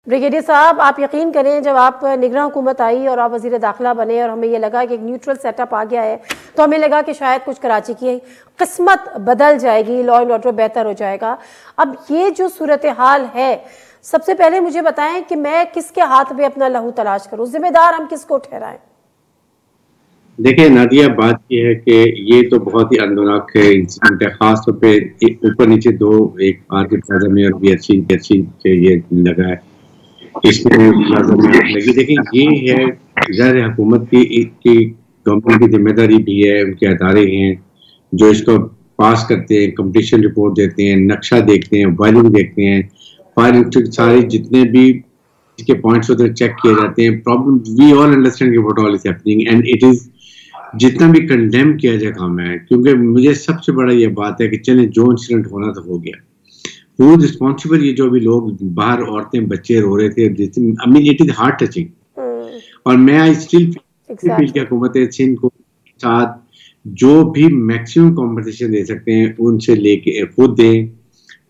Brigadier साहब, आप यकीन करें जब आप निगरां हुकूमत आई और आप वज़ीर दाखिला बने और हमें ये लगा कि एक न्यूट्रल सेटअप आ गया है, तो हमें लगा कि शायद कुछ कराची की किस्मत बदल जाएगी, लॉ एंड ऑर्डर बेहतर हो जाएगा। अब ये जो सूरत हाल है, सबसे पहले मुझे बताएं कि मैं किसके हाथ में अपना लहू तलाश करूं, जिम्मेदार हम किसको ठहराएं? देखिए नादिया, बात यह है कि ये तो बहुत ही अंदरनाक इंसिडेंट है, खास तौर पे ऊपर नीचे दो, एक आर के प्लाजा में और बीएससी के ये लगा है, इसमें प्लाजा में लगी। देखिए ये है ज़ाहिर हुकूमत की गवर्नमेंट की जिम्मेदारी भी है, उनके अदारे हैं जो इसको पास करते हैं, कंपटीशन रिपोर्ट देते हैं, नक्शा देखते हैं, वायरिंग देखते हैं, फायर सारे जितने भी इसके पॉइंट्स होते हैं चेक किए जाते हैं। Problem we all understand what all is happening and it is जितना भी कंडेम किया जाए काम है, क्योंकि मुझे सबसे बड़ा ये बात है कि चले जो इंसिडेंट होना तो हो गया, वो रिस्पॉन्सिबल ये जो भी लोग बाहर औरतें बच्चे रो रहे थे, I mean it is heart touching. और मैं आई स्टिल फील कि हुकूमत सिंध को साथ जो भी मैक्सिमम कॉम्पनसेशन दे सकते हैं उनसे लेके खुद दें,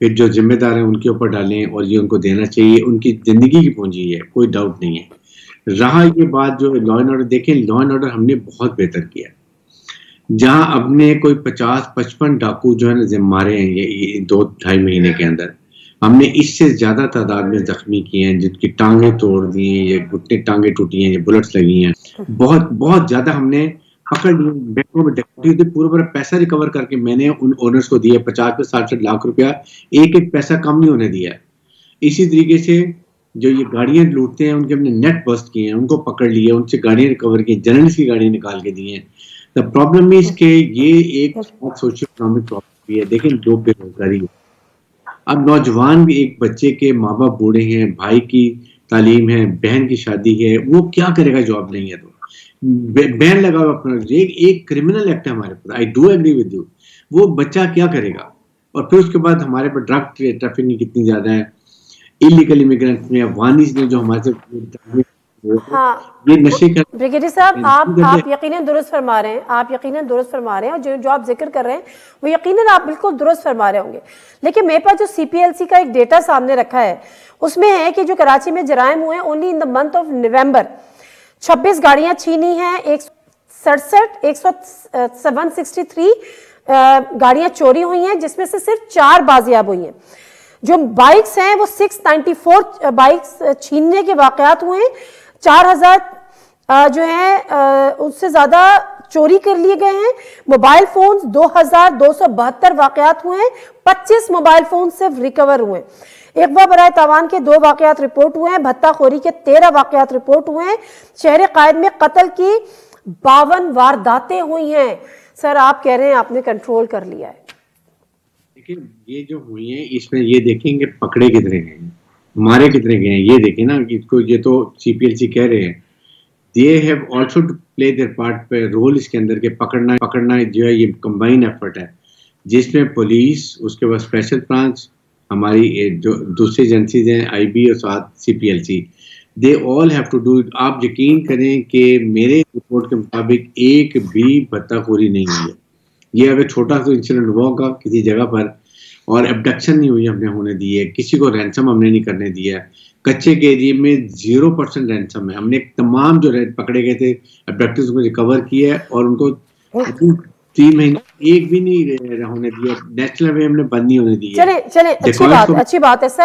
फिर जो जिम्मेदार हैं उनके ऊपर डालें, और ये उनको देना चाहिए, उनकी जिंदगी की पूंजी है, कोई डाउट नहीं है। रहा ये बात जो लॉ एंड ऑर्डर, देखें लॉ एंड ऑर्डर हमने बहुत बेहतर किया, जहां अपने कोई 50-55 डाकू जो है ना मारे हैं ये 2-2.5 महीने के अंदर, हमने इससे ज्यादा तादाद में जख्मी किए हैं, जिनकी टांगे तोड़ दी हैं, ये घुटने टांगे टूटी हैं, ये बुलेट्स लगी हैं, बहुत बहुत ज्यादा हमने पकड़ लिए। बैंकों में डकैती पूरा पैसा रिकवर करके मैंने उन ओनर्स को दिया 50-60 लाख रुपया, एक पैसा कम नहीं होने दिया। इसी तरीके से जो ये गाड़ियां लूटते हैं उनके हमने नेट बस्ट किए हैं, उनको पकड़ लिए, उनसे गाड़ियां रिकवर की, जर्नलिस्ट की गाड़ियां निकाल के दी हैं। द प्रॉब्लम इज के ये एक सोशल इकोनॉमिक प्रॉब्लम भी है। देखें जो बेरोजगारी है, अब नौजवान भी, एक बच्चे के माँ बाप बूढ़े हैं, भाई की तालीम है, बहन की शादी है, वो क्या करेगा जॉब नहीं है तो बैन लगा हुआ अपना, एक क्रिमिनल एक्ट है हमारे पास, I do agree with you, वो बच्चा क्या करेगा। और फिर उसके बाद हमारे पास ड्रग ट्रैफिकिंग कितनी ज्यादा है, इलीगल इमिग्रेंट्स में, अफगानीज ने जो हमारे से ये नशे का। ब्रिगेडियर साहब, आप यकीनन दुरुस्त फरमा रहे हैं, आप यकीनन दुरुस्त फरमा रहे हैं, और जो आप जिक्र कर रहे हैं वो यकीनन आप बिल्कुल दुरुस्त फरमा रहे होंगे। लेकिन मेरे पास जो सीपीएलसी का एक डेटा सामने रखा है, उसमें है कि जो कराची में जराइम हुए only in the month of November 26 गाड़ियां छीनी हैं, 163 गाड़ियां चोरी हुई हैं, जिसमें से सिर्फ 4 बाजियाब हुई हैं। जो बाइक्स हैं वो 694 बाइक्स छीनने के वाकयात हुए हैं, 4000 जो है उससे ज्यादा चोरी कर लिए गए हैं। मोबाइल फोन्स 2272 वाकयात हुए हैं, 25 मोबाइल फोन सिर्फ रिकवर हुए। अगवा बराए तावान के 2 वाकयात रिपोर्ट हुए हैं, भत्ताखोरी के 13 वाकयात रिपोर्ट हुए हैं, शहर कायद में कत्ल की 52 वारदातें हुई हैं। सर आप कह रहे हैं आपने कंट्रोल कर लिया है। लेकिन ये जो हुई है इसमें ये देखेंगे पकड़े कितने गए हैं, मारे कितने गए हैं, ये देखें ना। इसको ये तो सीपीएलसी कह रहे हैं, they have also to play their part पे रोल इसके अंदर के पकड़ना जो है ये कंबाइन एफर्ट है, जिसमें पुलिस, उसके बाद स्पेशल ब्रांच, हमारी जो दूसरी एजेंसीज हैं आईबी और साथ CPLC, they all have to do it. आप यकीन करें कि मेरे रिपोर्ट के मुताबिक एक भी भत्ताखोरी नहीं हुई है। ये अगर छोटा सा इंसिडेंट हुआ होगा किसी जगह पर, और एब्डक्शन नहीं हुई हमने होने दी है, किसी को रैंसम हमने नहीं करने दिया है। कच्चे के एरिया में 0% रैंसम है। हमने तमाम जो पकड़े गए थे एब्डक्टर्स को रिकवर किया है, और उनको 3 महीने एक भी नहीं होने दिया। नेशनल वे हमने बंद नहीं होने दी है। चले अच्छी बात है सर।